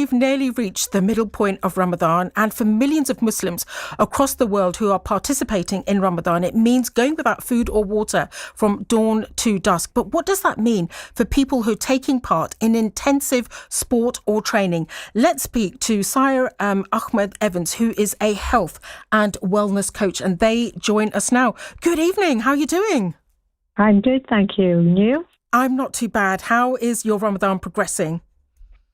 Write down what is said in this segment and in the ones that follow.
We've nearly reached the middle point of Ramadan, and for millions of Muslims across the world who are participating in Ramadan, it means going without food or water from dawn to dusk. But what does that mean for people who are taking part in intensive sport or training? Let's speak to Syar Ahmed Evans, who is a health and wellness coach, and they join us now. Good evening. How are you doing? I'm good, thank you. And you? I'm not too bad. How is your Ramadan progressing?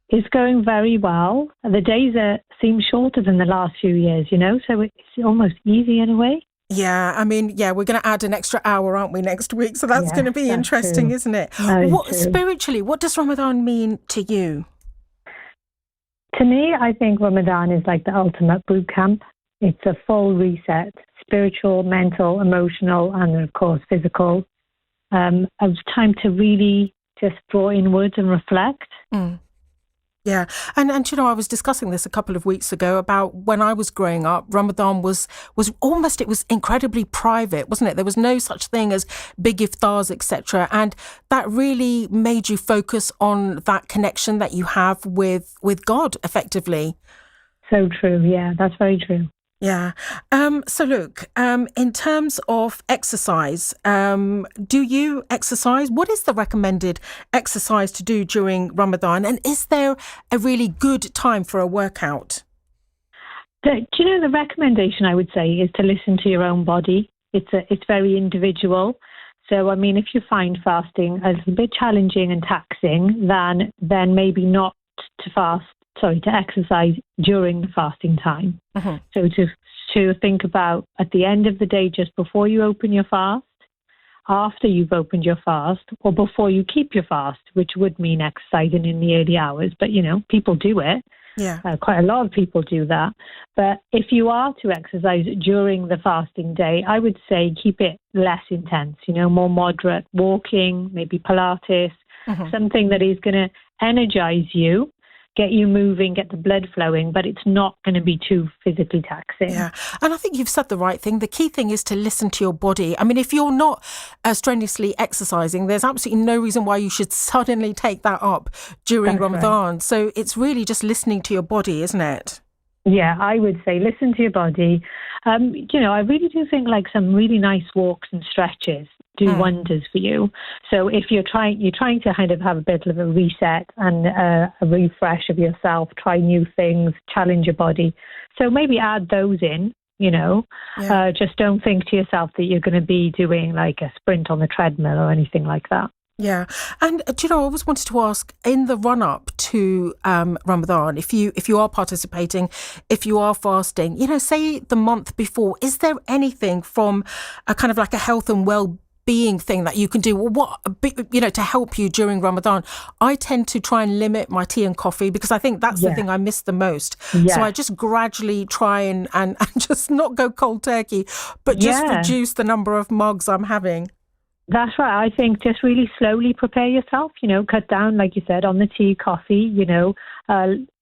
It's going very well. The days seem shorter than the last few years, so it's almost easy in a way. Yeah, we're going to add an extra hour, aren't we, next week? So that's going to be interesting, true. isn't it? True. Spiritually, what does Ramadan mean to you? To me, I think Ramadan is like the ultimate boot camp. It's a full reset, spiritual, mental, emotional, and of course, physical. Of time to really just draw inwards and reflect. Mm. Yeah. And I was discussing this a couple of weeks ago about when I was growing up, Ramadan was almost, it was incredibly private, wasn't it? There was no such thing as big iftars, etc. And that really made you focus on that connection that you have with God, effectively. So true. Yeah, that's very true. Yeah. So look, in terms of exercise, do you exercise? What is the recommended exercise to do during Ramadan? And is there a really good time for a workout? The recommendation I would say is to listen to your own body. It's very individual. So, if you find fasting a little bit challenging and taxing, then maybe not to exercise during the fasting time. Uh-huh. So to think about at the end of the day, just before you open your fast, after you've opened your fast, or before you keep your fast, which would mean exercising in the early hours. But, people do it. Yeah. Quite a lot of people do that. But if you are to exercise during the fasting day, I would say keep it less intense, more moderate walking, maybe Pilates, something that is going to energize you, get you moving, get the blood flowing, but it's not going to be too physically taxing. Yeah. And I think you've said the right thing. The key thing is to listen to your body. If you're not strenuously exercising, there's absolutely no reason why you should suddenly take that up during Ramadan. Right. So it's really just listening to your body, isn't it? Yeah, I would say listen to your body. I really do think like some really nice walks and stretches do wonders for you. So if you're trying to kind of have a bit of a reset and a refresh of yourself, try new things, challenge your body. So maybe add those in, just don't think to yourself that you're going to be doing like a sprint on the treadmill or anything like that. Yeah. And, I always wanted to ask, in the run-up to Ramadan, if you are participating, if you are fasting, say the month before, is there anything from a kind of like a health and well-being thing that you can do, or to help you during Ramadan? I tend to try and limit my tea and coffee because I think that's the thing I miss the most. Yeah. So I just gradually try and just not go cold turkey, but just reduce the number of mugs I'm having. That's right. I think just really slowly prepare yourself, cut down, like you said, on the tea, coffee,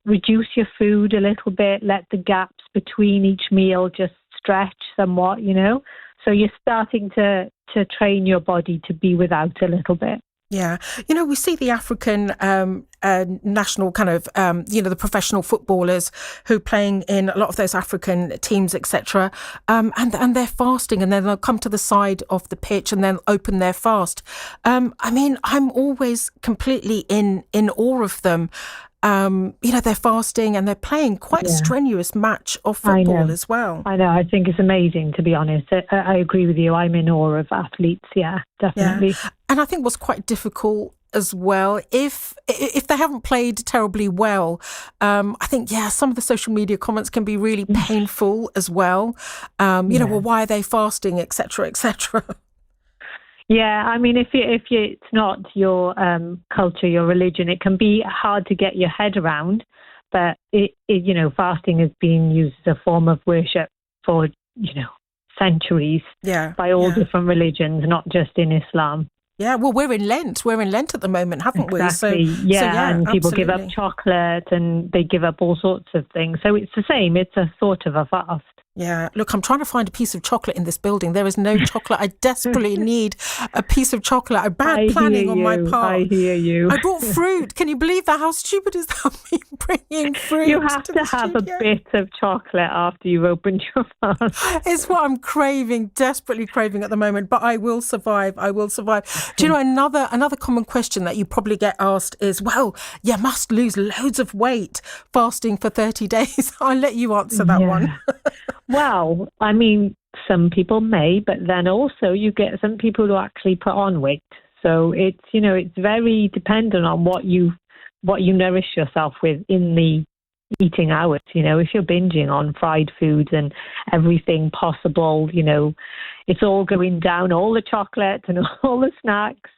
reduce your food a little bit, let the gaps between each meal just stretch somewhat, so you're starting to train your body to be without a little bit. Yeah. We see the African national kind of, the professional footballers who playing in a lot of those African teams, etc. And they're fasting, and then they'll come to the side of the pitch and then open their fast. I'm always completely in awe of them. They're fasting and they're playing quite a strenuous match of football as well. I know. I think it's amazing, to be honest. I agree with you. I'm in awe of athletes. Yeah, definitely. Yeah. And I think what's quite difficult as well, if they haven't played terribly well, I think, some of the social media comments can be really painful as well. Well, why are they fasting, etc., etc. Yeah, if it's not your culture, your religion, it can be hard to get your head around. But fasting has been used as a form of worship for centuries by all different religions, not just in Islam. Yeah, well, we're in Lent. We're in Lent at the moment, haven't we? Exactly. And people give up chocolate and they give up all sorts of things. So it's the same. It's a sort of a fast. Yeah, look, I'm trying to find a piece of chocolate in this building. There is no chocolate. I desperately need a piece of chocolate. A bad planning on my part. I hear you. I brought fruit. Can you believe that? How stupid is that? Me bringing fruit. You have to have a bit of chocolate after you've opened your fast. It's what I'm craving, desperately craving at the moment. But I will survive. I will survive. Do you know another common question that you probably get asked is, well, you must lose loads of weight fasting for 30 days. I'll let you answer that one. Well, I mean, some people may, but then also you get some people who actually put on weight. So it's, it's very dependent on what you nourish yourself with in the eating hours. If you're binging on fried foods and everything possible, it's all going down, all the chocolate and all the snacks,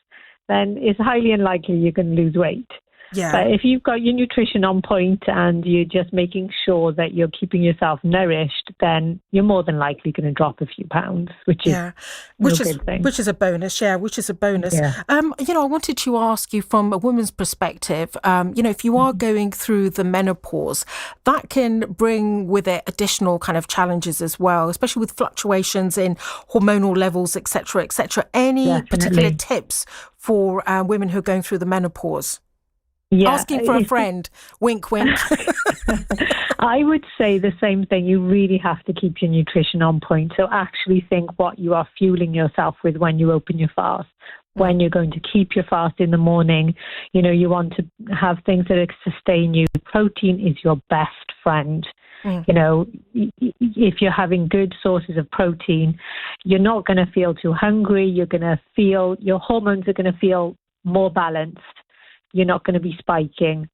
then it's highly unlikely you're going to lose weight. Yeah. But if you've got your nutrition on point and you're just making sure that you're keeping yourself nourished, then you're more than likely going to drop a few pounds, which is a good thing. Which is a bonus. Yeah, which is a bonus. Yeah. I wanted to ask you from a woman's perspective, if you are going through the menopause, that can bring with it additional kind of challenges as well, especially with fluctuations in hormonal levels, et cetera, et cetera. Any particular tips for women who are going through the menopause? Yeah, asking for a friend. Wink, wink. I would say the same thing. You really have to keep your nutrition on point. So actually think what you are fueling yourself with when you open your fast. When you're going to keep your fast in the morning, you want to have things that sustain you. Protein is your best friend. If you're having good sources of protein, you're not going to feel too hungry. You're going to feel, your hormones are going to feel more balanced. You're not going to be spiking.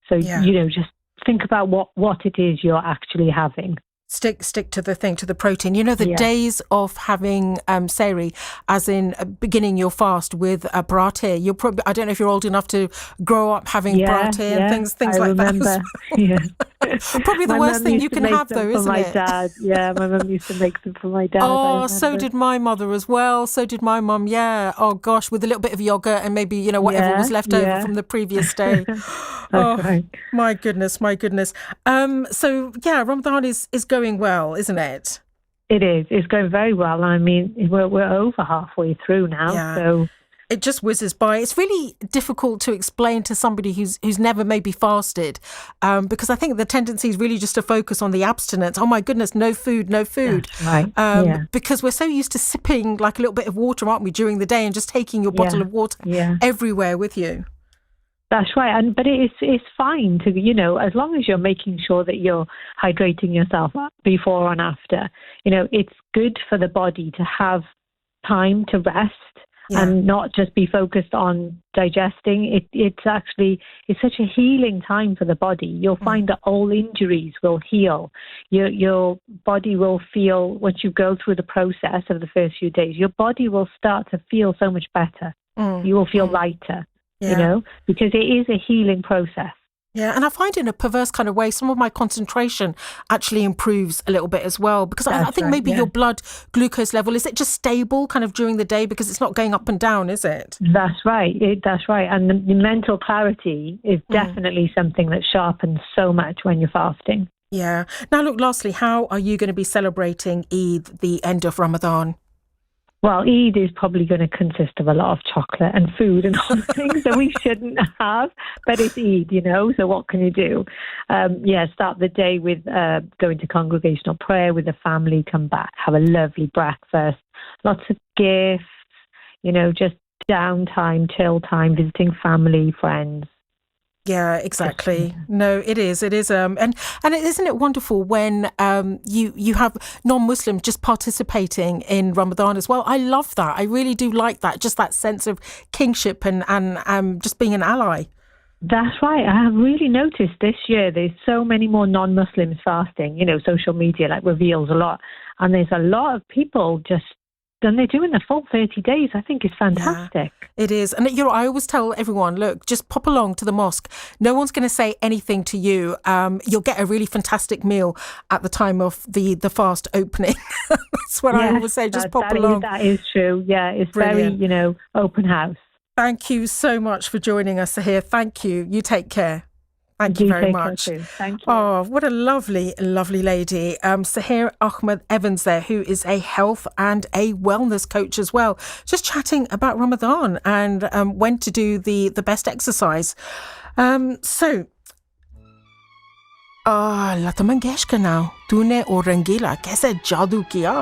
So, just think about what it is you're actually having. Stick to the protein. The days of having sehri, as in beginning your fast with parathe. You're probably, I don't know if you're old enough to grow up having parathe and things like remember. that. Yeah. Probably the worst thing you can have, though, isn't it? Dad. Yeah, my mum used to make them for my dad. Oh, so did my mother as well. So did my mum. Yeah. Oh gosh, with a little bit of yogurt and maybe whatever was left over from the previous day. Right. My goodness. So Ramadan is going well, isn't it? It is. It's going very well. I mean, we're over halfway through now, so. It just whizzes by. It's really difficult to explain to somebody who's never maybe fasted, because I think the tendency is really just to focus on the abstinence. Oh my goodness, no food. That's right. Because we're so used to sipping like a little bit of water, aren't we, during the day, and just taking your bottle of water everywhere with you. That's right. But it's fine to, as long as you're making sure that you're hydrating yourself before and after, it's good for the body to have time to rest. And not just be focused on digesting. It's such a healing time for the body. You'll find that all injuries will heal. Your body will feel, once you go through the process of the first few days, your body will start to feel so much better. You will feel lighter, because it is a healing process. Yeah, and I find in a perverse kind of way, some of my concentration actually improves a little bit as well, because I think maybe your blood glucose level, is it just stable kind of during the day because it's not going up and down, is it? That's right. That's right. And the mental clarity is definitely something that sharpens so much when you're fasting. Yeah. Now, look, lastly, how are you going to be celebrating Eid, the end of Ramadan? Well, Eid is probably going to consist of a lot of chocolate and food and all the things that we shouldn't have, but it's Eid, so what can you do? Start the day with going to congregational prayer with the family, come back, have a lovely breakfast, lots of gifts, just downtime, chill time, visiting family, friends. Yeah, exactly. No, it is. And isn't it wonderful when you have non-Muslims just participating in Ramadan as well? I love that. I really do like that. Just that sense of kingship and just being an ally. That's right. I have really noticed this year there's so many more non-Muslims fasting. Social media reveals a lot, and there's a lot of people and they're doing the full 30 days. I think it's fantastic. Yeah, it is. And I always tell everyone, look, just pop along to the mosque. No one's going to say anything to you. You'll get a really fantastic meal at the time of the fast opening. That's what I always say, just pop along. That is true. Yeah, it's brilliant. Very, open house. Thank you so much for joining us here. Thank you. You take care. Thank you very take much. care too. Thank you. Oh, what a lovely, lovely lady. Sahir Ahmed Evans there, who is a health and a wellness coach as well. Just chatting about Ramadan and when to do the best exercise. Lata Mangeshkar now. तूने ओ रंगीला कैसे जादू किया